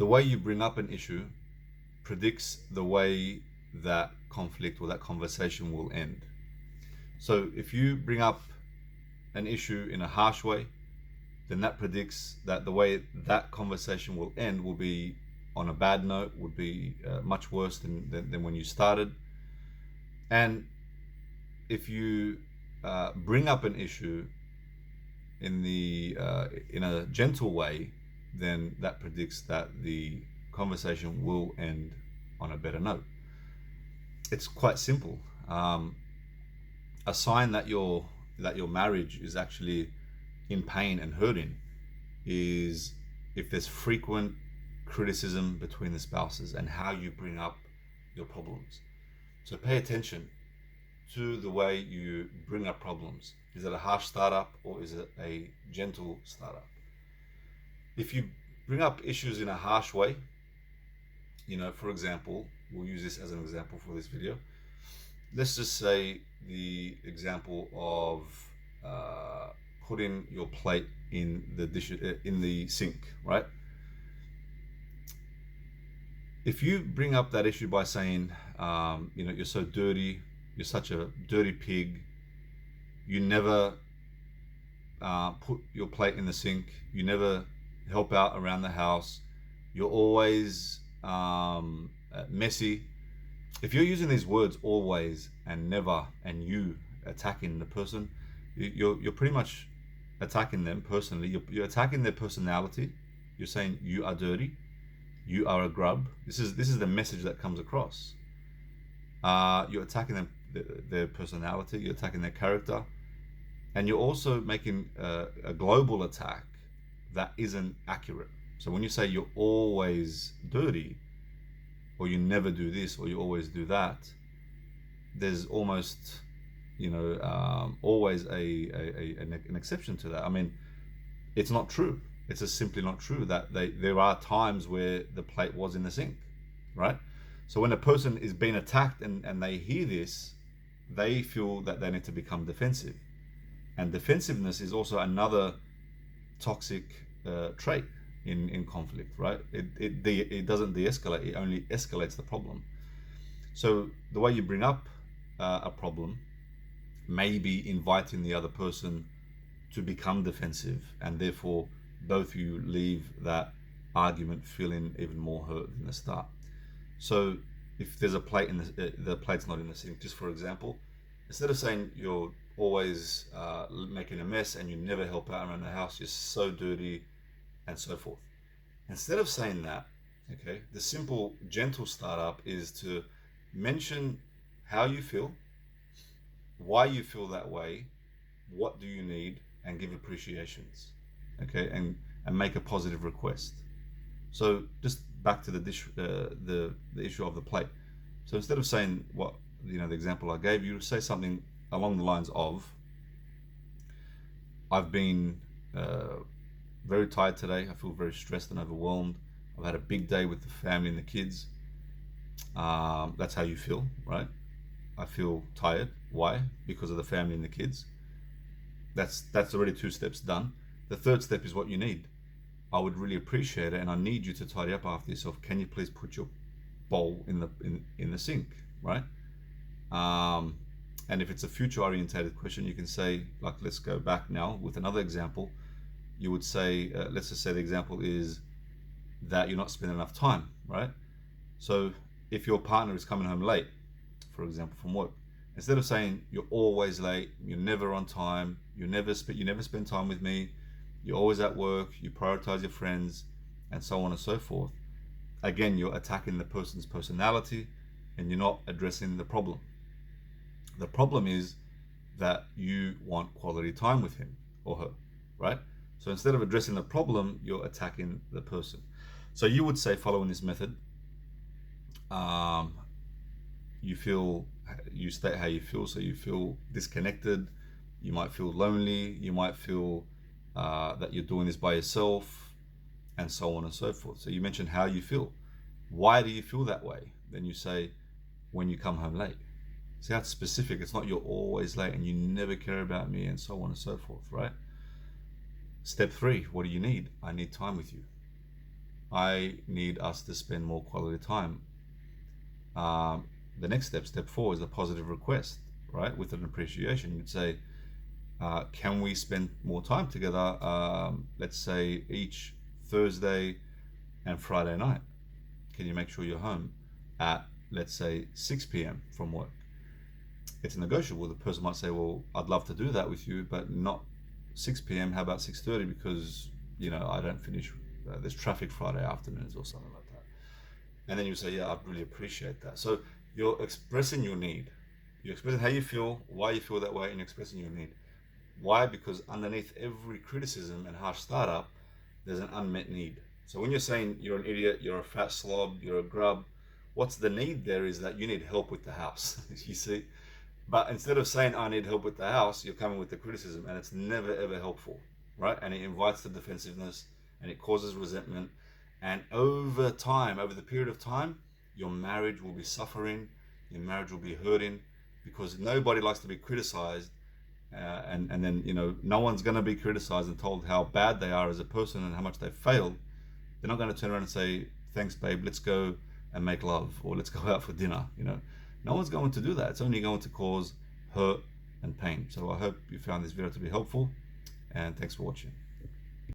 the way you bring up an issue predicts the way that conflict or that conversation will end. So if you bring up an issue in a harsh way, then that predicts that the way that conversation will end will be on a bad note, would be much worse than when you started. And if you bring up an issue in a gentle way, then that predicts that the conversation will end on a better note. It's quite simple. A sign that your marriage is actually in pain and hurting is if there's frequent criticism between the spouses and how you bring up your problems. So pay attention to the way you bring up problems. Is it a harsh startup or is it a gentle startup? If you bring up issues in a harsh way, for example, we'll use this as an example for this video. Let's just say the example of putting your plate in the sink, right? If you bring up that issue by saying, you're so dirty, you're such a dirty pig, you never put your plate in the sink, you never help out around the house, you're always messy. If you're using these words always and never and you attacking the person, you're pretty much attacking them personally. You're attacking their personality. You're saying you are dirty, you are a grub. This is the message that comes across. You're attacking them, their personality. You're attacking their character, and you're also making a global attack that isn't accurate. So when you say you're always dirty, or you never do this, or you always do that, there's almost, always an exception to that. I mean, it's not true. It's just simply not true that there are times where the plate was in the sink, right? So when a person is being attacked and they hear this, they feel that they need to become defensive. And defensiveness is also another toxic trait in conflict, right? It doesn't de-escalate, it only escalates the problem. So the way you bring up a problem may be inviting the other person to become defensive, and therefore both of you leave that argument feeling even more hurt than the start. So if there's a plate in the plate's not in the sink, just for example, instead of saying you're always making a mess and you never help out around the house, you're so dirty and so forth. Instead of saying that, okay, the simple, gentle startup is to mention how you feel, why you feel that way, what do you need, and give appreciations, okay, and make a positive request. So just back to the issue of the plate. So instead of saying what the example I gave you, say something along the lines of, I've been very tired today. I feel very stressed and overwhelmed. I've had a big day with the family and the kids. That's how you feel, right? I feel tired. Why? Because of the family and the kids. That's already 2 steps done. The third step is what you need. I would really appreciate it, and I need you to tidy up after yourself. Can you please put your bowl in the sink, right? And if it's a future-orientated question, you can say, like, let's go back now with another example. You would say, let's just say the example is that you're not spending enough time, right? So if your partner is coming home late, for example, from work, instead of saying you're always late, you're never on time, you never spend time with me, you're always at work, you prioritize your friends, and so on and so forth. Again, you're attacking the person's personality and you're not addressing the problem. The problem is that you want quality time with him or her, right? So instead of addressing the problem, you're attacking the person. So you would say, following this method, you state how you feel. So you feel disconnected, you might feel lonely, you might feel that you're doing this by yourself, and so on and so forth. So you mention how you feel. Why do you feel that way? Then you say, when you come home late. See how it's specific. It's not you're always late and you never care about me, and so on and so forth, right? Step 3, what do you need? I need time with you. I need us to spend more quality time. The next step, step 4, is a positive request, right? With an appreciation, you'd say, can we spend more time together? Let's say each Thursday and Friday night. Can you make sure you're home at, let's say, 6 p.m. from work? It's negotiable. The person might say, well, I'd love to do that with you, but not 6 p.m. How about 6:30? Because, I don't finish, there's traffic Friday afternoons or something like that. And then you say, yeah, I'd really appreciate that. So you're expressing your need. You're expressing how you feel, why you feel that way, and you're expressing your need. Why? Because underneath every criticism and harsh startup, there's an unmet need. So when you're saying you're an idiot, you're a fat slob, you're a grub, what's the need there is that you need help with the house, you see? But instead of saying, I need help with the house, you're coming with the criticism, and it's never, ever helpful, right? And it invites the defensiveness, and it causes resentment. And over time, over the period of time, your marriage will be suffering, your marriage will be hurting, because nobody likes to be criticized. And then, no one's going to be criticized and told how bad they are as a person and how much they've failed. They're not going to turn around and say, thanks, babe, let's go and make love, or let's go out for dinner. No one's going to do that. It's only going to cause hurt and pain. So I hope you found this video to be helpful, and thanks for watching.